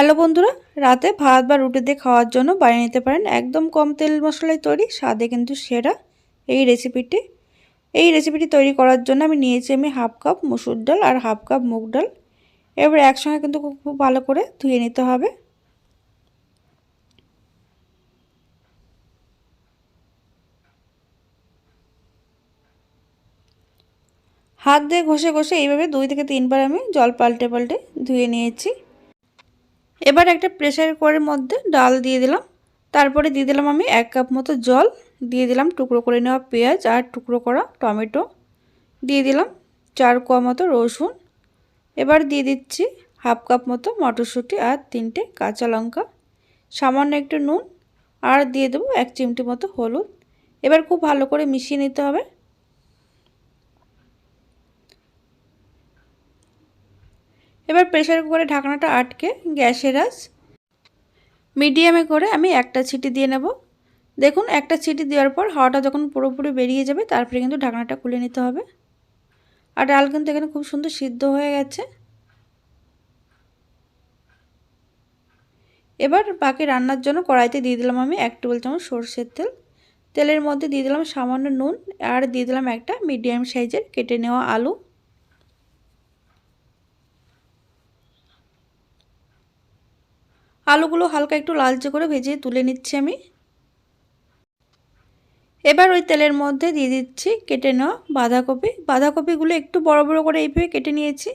Hello বন্ধুরা, রাতে ভাত বা রুটি দিয়ে খাওয়ার জন্য বানিয়ে নিতে পারেন একদম কম তেল মশলায় তৈরি, স্বাদে কিন্তু সেরা এই রেসিপিটি তৈরি করার জন্য আমি নিয়েছি হাফ কাপ মসুর ডাল আর হাফ কাপ মুগ ডাল। এবার একসঙ্গে কিন্তু খুব ভালো করে ধুয়ে নিতে হবে। হাত দিয়ে ঘষে ঘষে এইভাবে 2 থেকে 3 বার আমি জল পাল্টে পাল্টে ধুয়ে নিয়েছি। এবার একটা প্রেসার কুকারের মধ্যে ডাল দিয়ে দিলাম, তারপরে দিয়ে দিলাম আমি 1 কাপ মতো জল, দিয়ে দিলাম টুকরো করে নেওয়া পেঁয়াজ আর টুকরো করা টমেটো, দিয়ে দিলাম 4 কোয়া মতো রসুন। এবার দিয়ে দিচ্ছি হাফ কাপ মতো মটরশুঁটি আর 3টে কাঁচা লঙ্কা, সামান্য একটু নুন আর দিয়ে দেবো 1 চিমটি মতো হলুদ। এবার খুব ভালো করে মিশিয়ে নিতে হবে। এবার প্রেসার কুকারে ঢাকনাটা আটকে গ্যাসের আঁচ মিডিয়ামে করে আমি একটা সিটি দিয়ে নেব। দেখুন, একটা সিটি দেওয়ার পর হাওয়াটা যখন পুরোপুরি বেরিয়ে যাবে তারপরে কিন্তু ঢাকনাটা খুলে নিতে হবে। আর ডাল কিন্তু এখানে খুব সুন্দর সিদ্ধ হয়ে গেছে। এবার বাকি রান্নার জন্য কড়াইতে দিয়ে দিলাম আমি 1 টেবিল চামচ সরষের তেল। তেলের মধ্যে দিয়ে দিলাম সামান্য নুন আর দিয়ে দিলাম একটা মিডিয়াম সাইজের কেটে নেওয়া আলু। আলুগুলো হালকা একটু লালচে করে ভেজে তুলে নিচ্ছি আমি। এবার ওই তেলের মধ্যে দিয়ে দিচ্ছি কেটে নেওয়া বাঁধাকপিগুলো একটু বড় বড় করে এইভাবে কেটে নিয়েছি।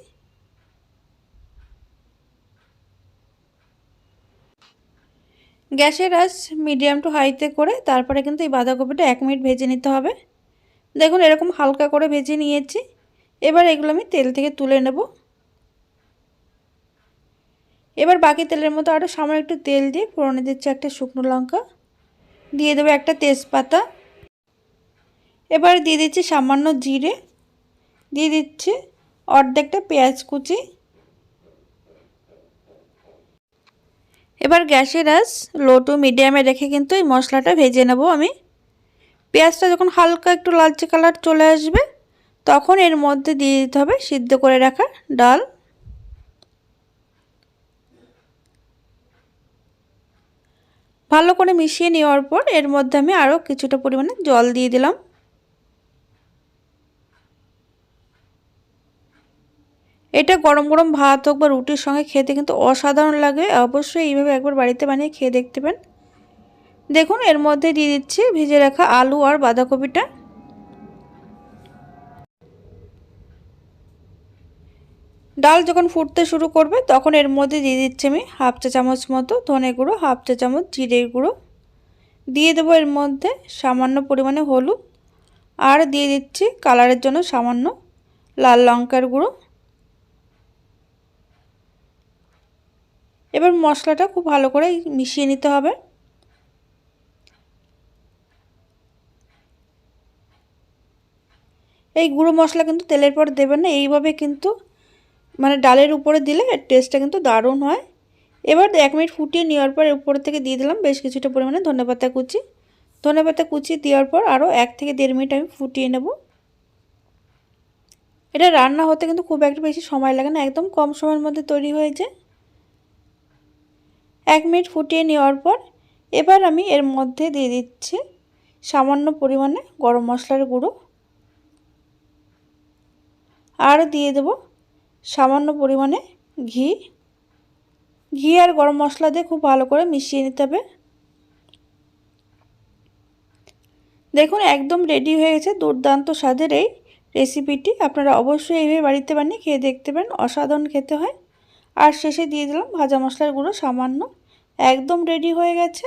গ্যাসের আঁচ মিডিয়াম টু হাইতে করে তারপরে কিন্তু এই বাঁধাকপিটা 1 মিনিট ভেজে নিতে হবে। দেখুন, এরকম হালকা করে ভেজে নিয়েছি। এবার এগুলো আমি তেল থেকে তুলে নেব। এবার বাকি তেলের মধ্যে আরও সামান্য একটু তেল দিয়ে ফোড়নে দিচ্ছি একটা শুকনো লঙ্কা, দিয়ে দেবো একটা তেজপাতা। এবার দিয়ে দিচ্ছি সামান্য জিরে, দিয়ে দিচ্ছি অর্ধেকটা পেঁয়াজ কুচি। এবার গ্যাসের আঁচ লো টু মিডিয়ামে রেখে কিন্তু এই মশলাটা ভেজে নেব আমি। পেঁয়াজটা যখন হালকা একটু লালচে কালার চলে আসবে তখন এর মধ্যে দিয়ে দিতে হবে সিদ্ধ করে রাখা ডাল। ভালো করে মিশিয়ে নেওয়ার পর এর মধ্যে আমি আরও কিছুটা পরিমাণে জল দিয়ে দিলাম। এটা গরম গরম ভাত হোক বা রুটির সঙ্গে খেতে কিন্তু অসাধারণ লাগে। অবশ্যই এইভাবে একবার বাড়িতে বানিয়ে খেয়ে দেখতে পারেন। দেখুন, এর মধ্যে দিয়ে দিচ্ছি ভেজে রাখা আলু আর বাঁধাকপিটা। ডাল যখন ফুটতে শুরু করবে তখন এর মধ্যে দিয়ে দিচ্ছি আমি হাফ চা চামচ মতো ধনে গুঁড়ো, হাফ চা চামচ জিরের গুঁড়ো, দিয়ে দেবো এর মধ্যে সামান্য পরিমাণে হলুদ আর দিয়ে দিচ্ছি কালারের জন্য সামান্য লাল লঙ্কার গুঁড়ো। এবার মশলাটা খুব ভালো করে মিশিয়ে নিতে হবে। এই গুঁড়ো মশলা কিন্তু তেলের পর দেবেন না, এইভাবে কিন্তু ডালের উপরে দিলে টেস্টটা কিন্তু দারুণ হয়। এবার 1 মিনিট ফুটিয়ে নেওয়ার পর উপর থেকে দিয়ে দিলাম বেশ কিছুটা পরিমাণে ধনেপাতা কুচি দেওয়ার পর আরও 1 থেকে 1.5 মিনিট আমি ফুটিয়ে নেব। এটা রান্না হতে কিন্তু খুব একটা বেশি সময় লাগে না, একদম কম সময়ের মধ্যে তৈরি হয়ে যায়। 1 মিনিট ফুটিয়ে নেওয়ার পর এবার আমি এর মধ্যে দিয়ে দিচ্ছি সামান্য পরিমাণে গরম মশলার গুঁড়ো আর দিয়ে দেব সামান্য পরিমাণে ঘি আর গরম মশলা দিয়ে খুব ভালো করে মিশিয়ে নিতে হবে। দেখুন, একদম রেডি হয়ে গেছে দুর্দান্ত স্বাদের এই রেসিপিটি। আপনারা অবশ্যই এইভাবে বাড়িতে বানিয়ে খেয়ে দেখতে পারেন, অসাধারণ খেতে হয়। আর শেষে দিয়ে দিলাম ভাজা মশলার গুঁড়ো সামান্য। একদম রেডি হয়ে গেছে।